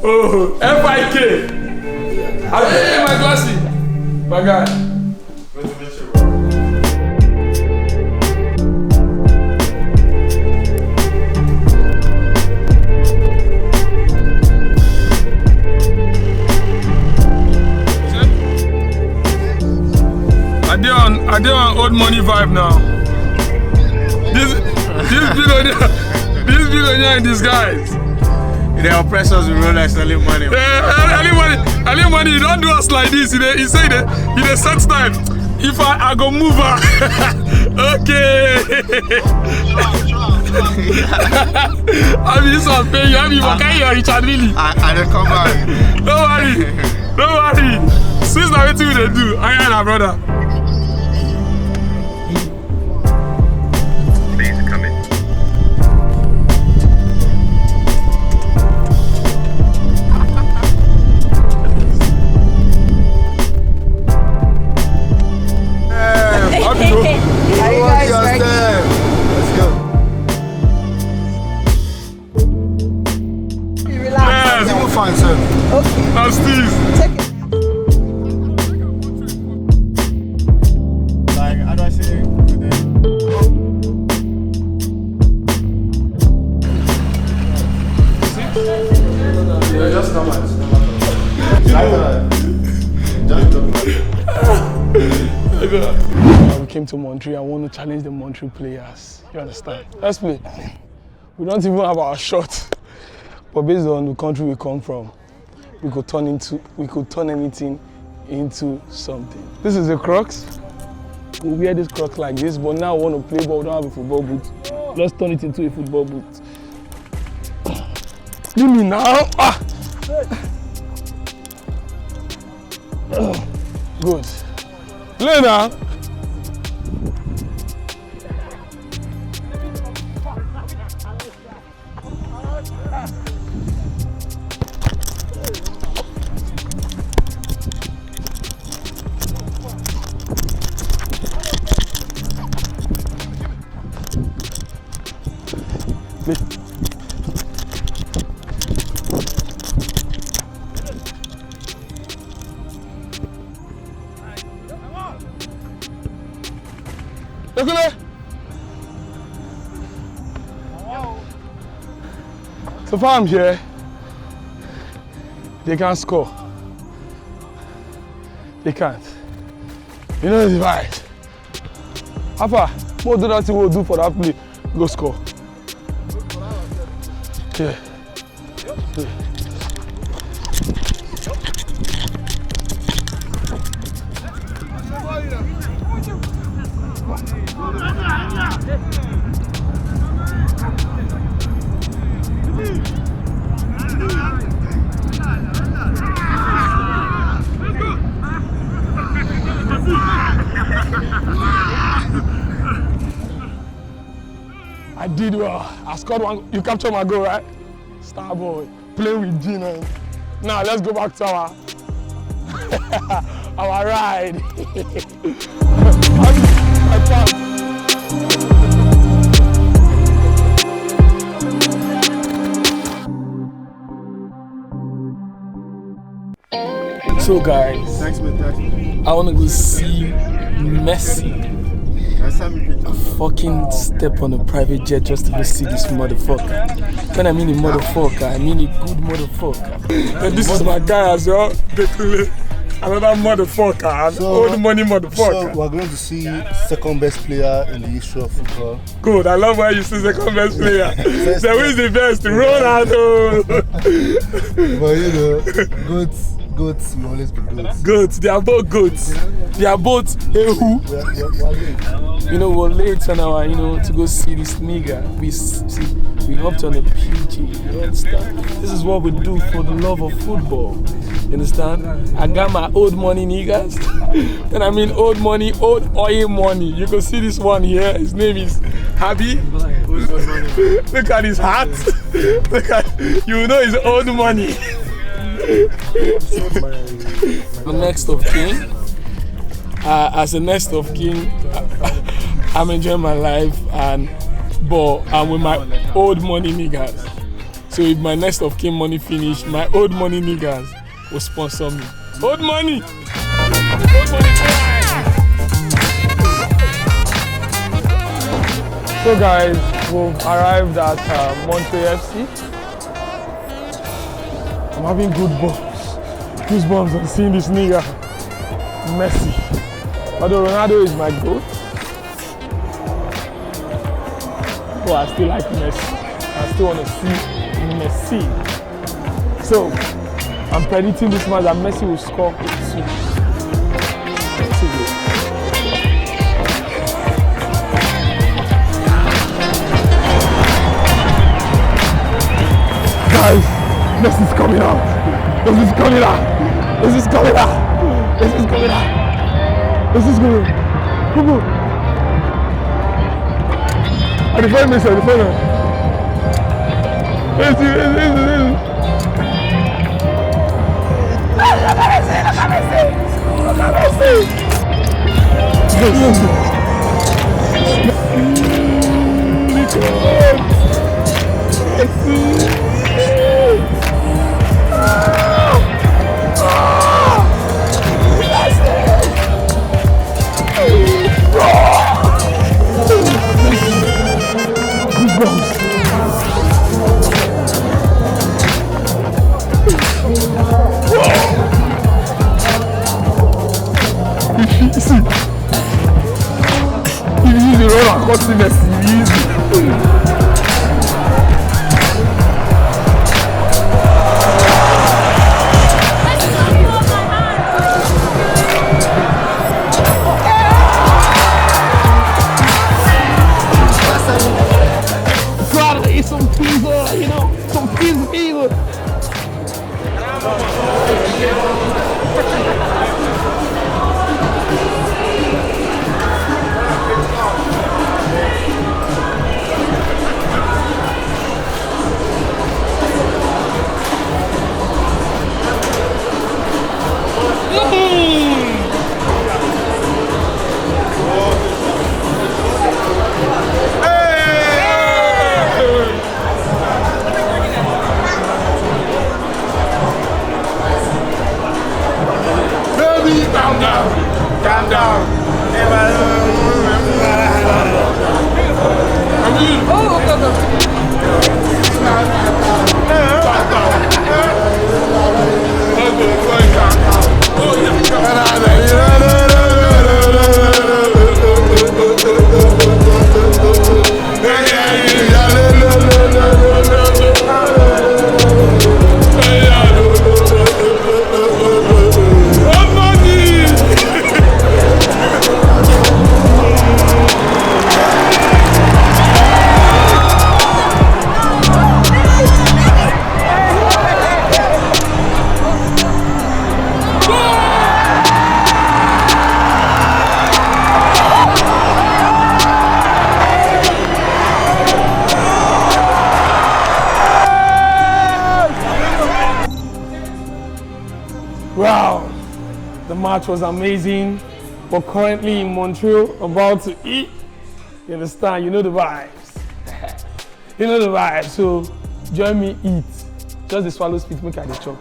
Oh, FIK. Hey, my glassy. My guy. I dey on old money vibe now. This billionaire in disguise. They oppress us with Rolex early money. Early money, you don't do us like this. He say the set time. If I go move her. Okay. I mean, some pay you. I mean, what kind of Richard Millie? I don't come back. Don't worry. Since now, what we dey do? I and our brother. Fine, sir. Okay. Now, Steve. Take it. Like, how do I say it? Yeah, just come out. We came to Montreal. I want to challenge the Montreal players. You understand? Let's play. We don't even have our shot. But based on the country we come from, we could turn anything into something. This is the Crocs. We wear this Crocs like this, but now we want to play ball, we don't have a football boot. Let's turn it into a football boot. Leave me now. Ah. Good. Lay now. So far I'm here, they can't score. They can't. You know the vibes. How far? What do that thing we'll do for that play? Go score. Yeah. I did well. I scored one. You captured my goal, right? Star boy. Playing with Gina. Now let's go back to our our ride. So guys, Thanks, man. I want to go see Messi. Fucking step on a private jet just to go see this motherfucker. When I mean a motherfucker, I mean a good motherfucker. And this is my guy as well. Another motherfucker, an old money motherfucker. So we're going to see second best player in the history of football. Good, I love why you say second best player. So who is the best? Ronaldo. But you know, goats will always be goats. Goats, they are both goats. They are both who? You know, we're late on our, to go see this nigga. We hopped on a PG, you understand? This is what we do for the love of football. You understand? I got my old money niggas. And I mean old money, old oil money. You can see this one here. His name is Habi. Look at his hat. Look at, you know it's old money. The next of kin. As the next of kin, I'm enjoying my life but I'm with my old money niggas. So if my next of kin money finish, my old money niggas will sponsor me. Old money! Old money fine! So guys, we've arrived at Montreal FC. I'm having goosebumps on seeing this nigga, Messi. Although Ronaldo is my GOAT, but I still like Messi. I still want to see Messi. So, I'm predicting this match that Messi will score 2. Guys, Messi's coming out. Messi's coming out. Messi's coming out. Messi's coming out. Messi's coming out. Come on. I defend Messi. I defend him. Messi. Look at Messi. Some pizza, you know, some pizza. Calm down. Wow, the match was amazing. We're currently in Montreal about to eat. You understand? You know the vibes. You know the vibes. So join me eat. Just the swallow spit, make I the chop.